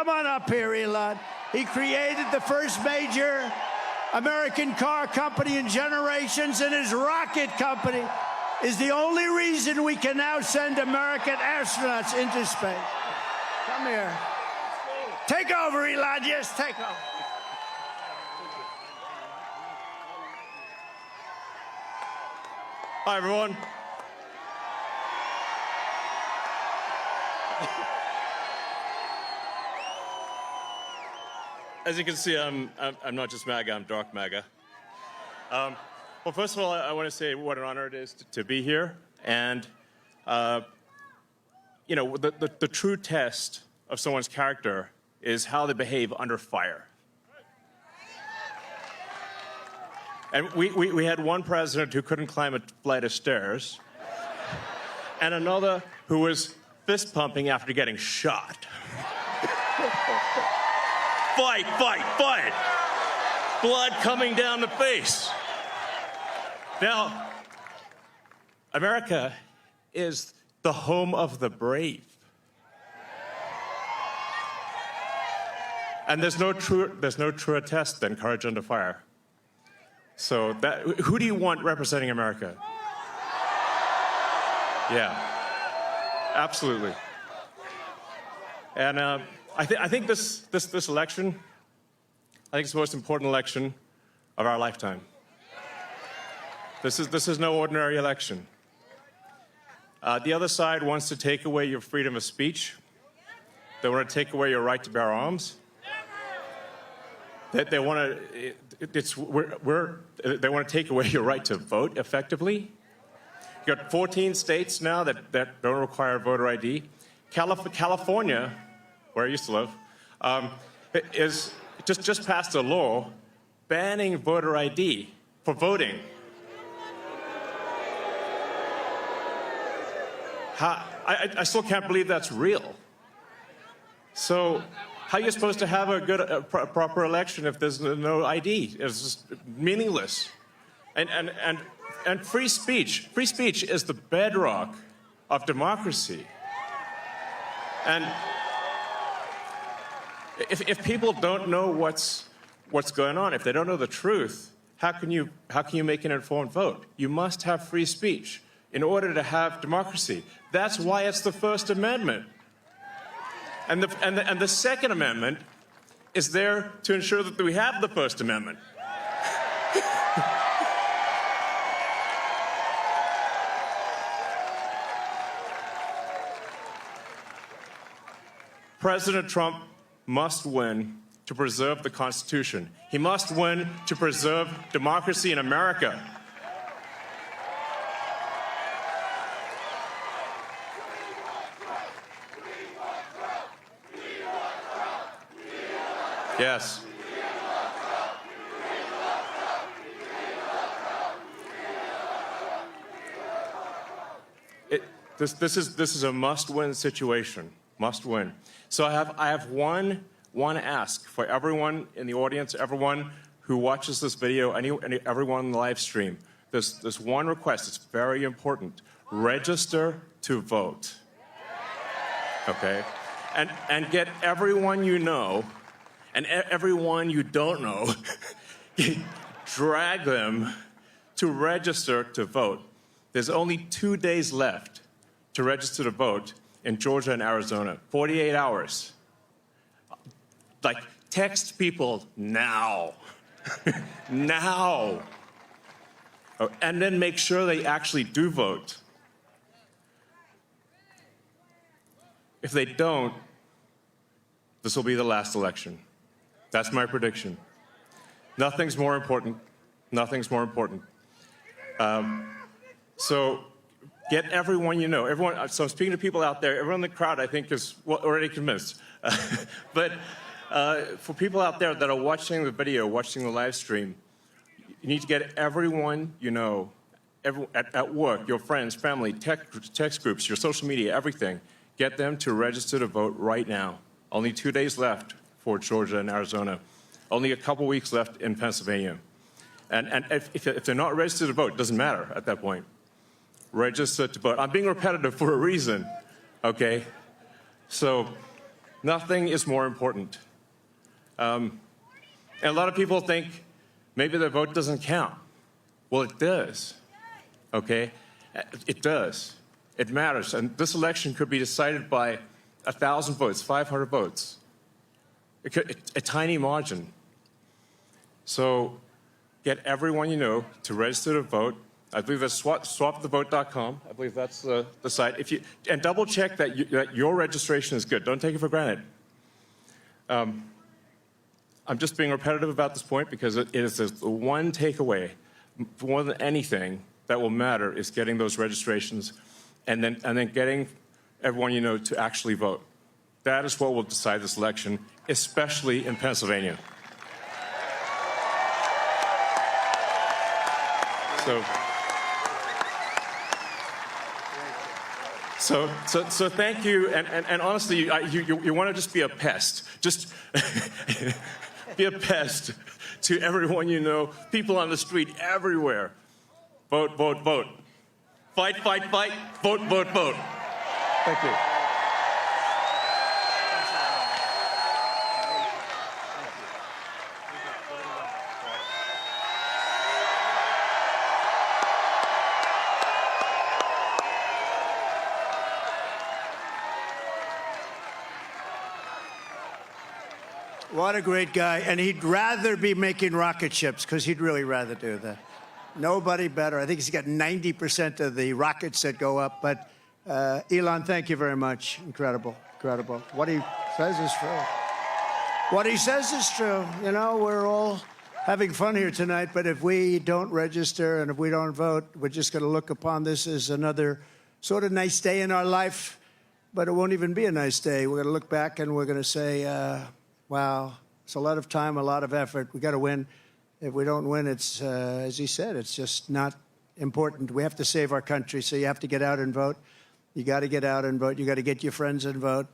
Come on up here, Elon. He created the first major American car company in generations, and his rocket company is the only reason we can now send American astronauts into space. Come here. Take over, Elon. Yes, take over. Hi, everyone. As you can see, I'm not just MAGA, I'm dark MAGA. Well, first of all, I want to say what an honor it is to be here. And, you know, the true test of someone's character is how they behave under fire. And we had one president who couldn't climb a flight of stairs, and another who was fist pumping after getting shot. Fight, fight, fight! Blood coming down the face. Now, America is the home of the brave. And there's no truer test than courage under fire. So who do you want representing America? Yeah, absolutely. And I think this election, I think it's the most important election of our lifetime. This is no ordinary election. The other side wants to take away your freedom of speech. They want to take away your right to bear arms. They want to take away your right to vote effectively. You've got 14 states now that don't require voter ID. California, where I used to live, is just passed a law banning voter ID for voting. I still can't believe that's real. So how are you supposed to have a proper election if there's no ID? It's just meaningless. And free speech is the bedrock of democracy. And if people don't know what's going on, if they don't know the truth, how can you make an informed vote? You must have free speech in order to have democracy. That's why it's the First Amendment. And the Second Amendment is there to ensure that we have the First Amendment. President Trump must win to preserve the Constitution. He must win to preserve democracy in America. Yes. This is a must-win situation. Must win. So I have one ask for everyone in the audience, everyone who watches this video, everyone in the live stream. There's one request. It's very important. Register to vote. Okay? And get everyone you know and everyone you don't know, drag them to register to vote. There's only 2 days left to register to vote in Georgia and Arizona, 48 hours. Like, text people now. Now. Oh, and then make sure they actually do vote. If they don't, this will be the last election. That's my prediction. Nothing's more important. Nothing's more important. So get everyone you know. Everyone. So I'm speaking to people out there. Everyone in the crowd, I think, is already convinced. But for people out there that are watching the video, watching the live stream, you need to get everyone you know, at work, your friends, family, text groups, your social media, everything. Get them to register to vote right now. Only 2 days left for Georgia and Arizona. Only a couple weeks left in Pennsylvania. And if they're not registered to vote, it doesn't matter at that point. Register to vote. I'm being repetitive for a reason, okay? So Nothing is more important. And a lot of people think maybe their vote doesn't count. Well, it does, okay? It does. It matters. And this election could be decided by 1,000 votes, 500 votes, a tiny margin. So get everyone you know to register to vote. I believe that's swapthevote.com. I believe that's the site. And double check that your registration is good. Don't take it for granted. I'm just being repetitive about this point because it is the one takeaway, more than anything, that will matter is getting those registrations and then getting everyone you know to actually vote. That is what will decide this election, especially in Pennsylvania. So thank you, and honestly, you want to just be a pest. Just be a pest to everyone you know, people on the street, everywhere. Vote, vote, vote. Fight, fight, fight. Vote, vote, vote. Thank you. What a great guy. And he'd rather be making rocket ships, because he'd really rather do that. Nobody better. I think he's got 90% of the rockets that go up. But Elon, thank you very much. Incredible, incredible. What he says is true. What he says is true. You know, we're all having fun here tonight, but if we don't register and if we don't vote, we're just going to look upon this as another sort of nice day in our life, but it won't even be a nice day. We're going to look back and we're going to say, wow, it's a lot of time, a lot of effort. We got to win. If we don't win, it's, as he said, it's just not important. We have to save our country, so you have to get out and vote. You got to get out and vote. You got to get your friends and vote.